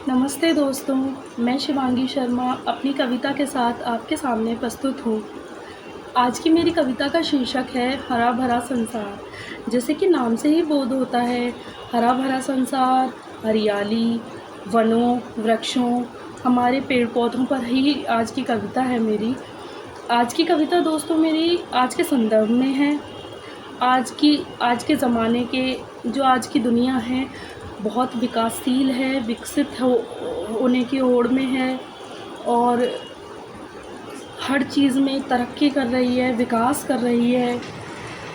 नमस्ते दोस्तों, मैं शिवांगी शर्मा अपनी कविता के साथ आपके सामने प्रस्तुत हूँ। आज की मेरी कविता का शीर्षक है हरा भरा संसार। जैसे कि नाम से ही बोध होता है, हरा भरा संसार, हरियाली, वनों, वृक्षों, हमारे पेड़ पौधों पर ही आज की कविता है मेरी। आज की कविता दोस्तों मेरी आज के संदर्भ में है। आज के ज़माने के जो आज की दुनिया है बहुत विकासशील है, विकसित होने की ओर में है और हर चीज़ में तरक्की कर रही है, विकास कर रही है,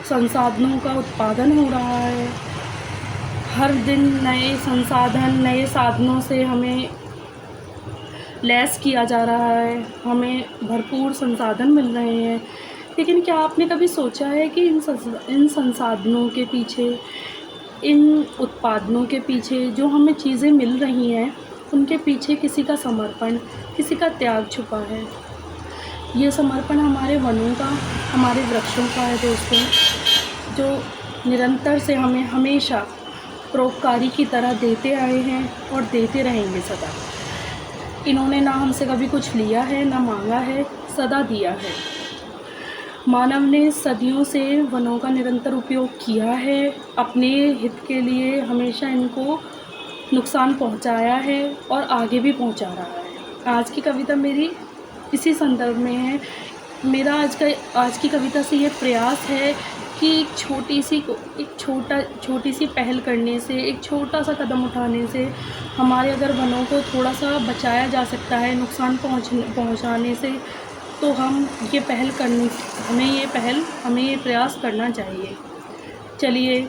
संसाधनों का उत्पादन हो रहा है। हर दिन नए संसाधन, नए साधनों से हमें लैस किया जा रहा है, हमें भरपूर संसाधन मिल रहे हैं। लेकिन क्या आपने कभी सोचा है कि इन संसाधनों के पीछे, इन उत्पादनों के पीछे जो हमें चीज़ें मिल रही हैं, उनके पीछे किसी का समर्पण, किसी का त्याग छुपा है। ये समर्पण हमारे वनों का, हमारे वृक्षों का है दोस्तों, जो निरंतर से हमें हमेशा परोपकारी की तरह देते आए हैं और देते रहेंगे सदा। इन्होंने ना हमसे कभी कुछ लिया है, ना मांगा है, सदा दिया है। मानव ने सदियों से वनों का निरंतर उपयोग किया है, अपने हित के लिए हमेशा इनको नुकसान पहुंचाया है और आगे भी पहुंचा रहा है। आज की कविता मेरी इसी संदर्भ में है। मेरा आज की कविता से ये प्रयास है कि छोटी सी पहल करने से, एक छोटा सा कदम उठाने से हमारे अगर वनों को थोड़ा सा बचाया जा सकता है नुकसान पहुंचाने से, तो हमें ये प्रयास करना चाहिए। चलिए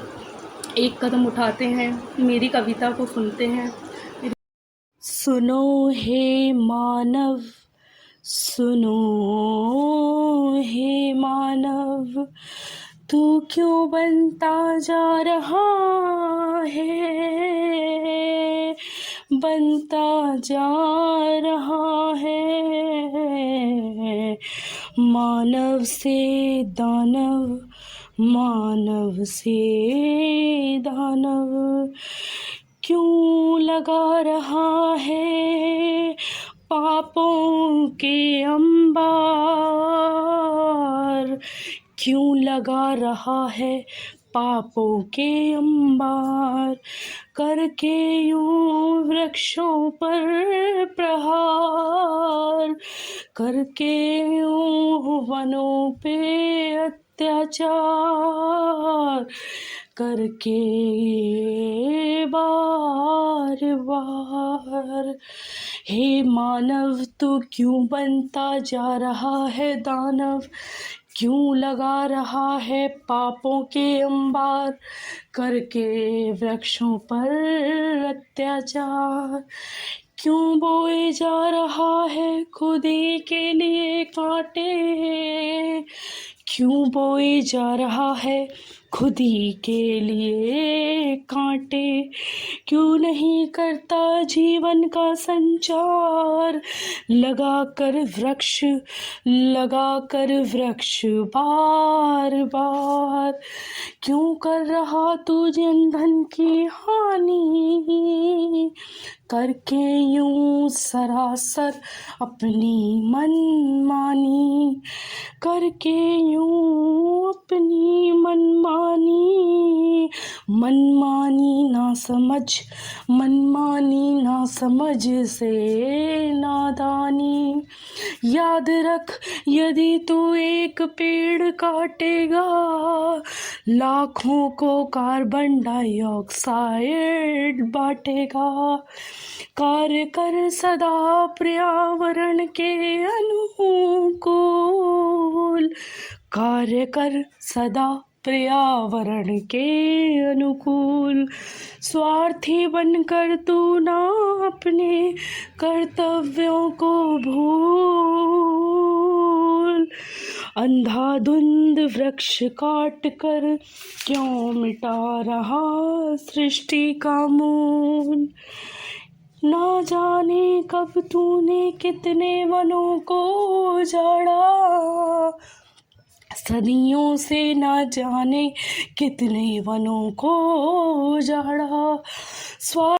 एक कदम उठाते हैं, मेरी कविता को सुनते हैं। सुनो हे मानव, सुनो हे मानव, तू क्यों बनता जा रहा है, बनता जा रहा है। मानव से दानव, मानव से दानव, क्यों लगा रहा है पापों के अंबार, क्यों लगा रहा है पापों के अंबार, करके यूं वृक्षों पर प्रहार, करके यूं वनों पे अत्याचार, करके बार बार। हे मानव, तू क्यों बनता जा रहा है दानव, क्यों लगा रहा है पापों के अंबार, करके वृक्षों पर अत्याचार, क्यों बोए जा रहा है खुद ही के लिए कांटे, क्यों बोए जा रहा है खुद ही के लिए कांटे, क्यों नहीं करता जीवन का संचार, लगा कर वृक्ष बार बार, क्यों कर रहा तू जनधन की हानि, करके यूं सरासर अपनी मनमानी, करके यूं अपनी मनमानी, मनमानी ना समझ से नादानी। याद रख, यदि तू एक पेड़ काटेगा, लाखों को कार्बन डाइऑक्साइड बांटेगा। कार्य कर सदा पर्यावरण के अनुकूल, कार्य कर सदा पर्यावरण के अनुकूल। स्वार्थी बनकर तू ना अपने कर्तव्यों को भूल, अंधाधुंध वृक्ष काट कर क्यों मिटा रहा सृष्टि का मूल। ना जाने कब तूने कितने वनों को उजाड़ा, सदियों से ना जाने कितने वनों को उजाड़ा।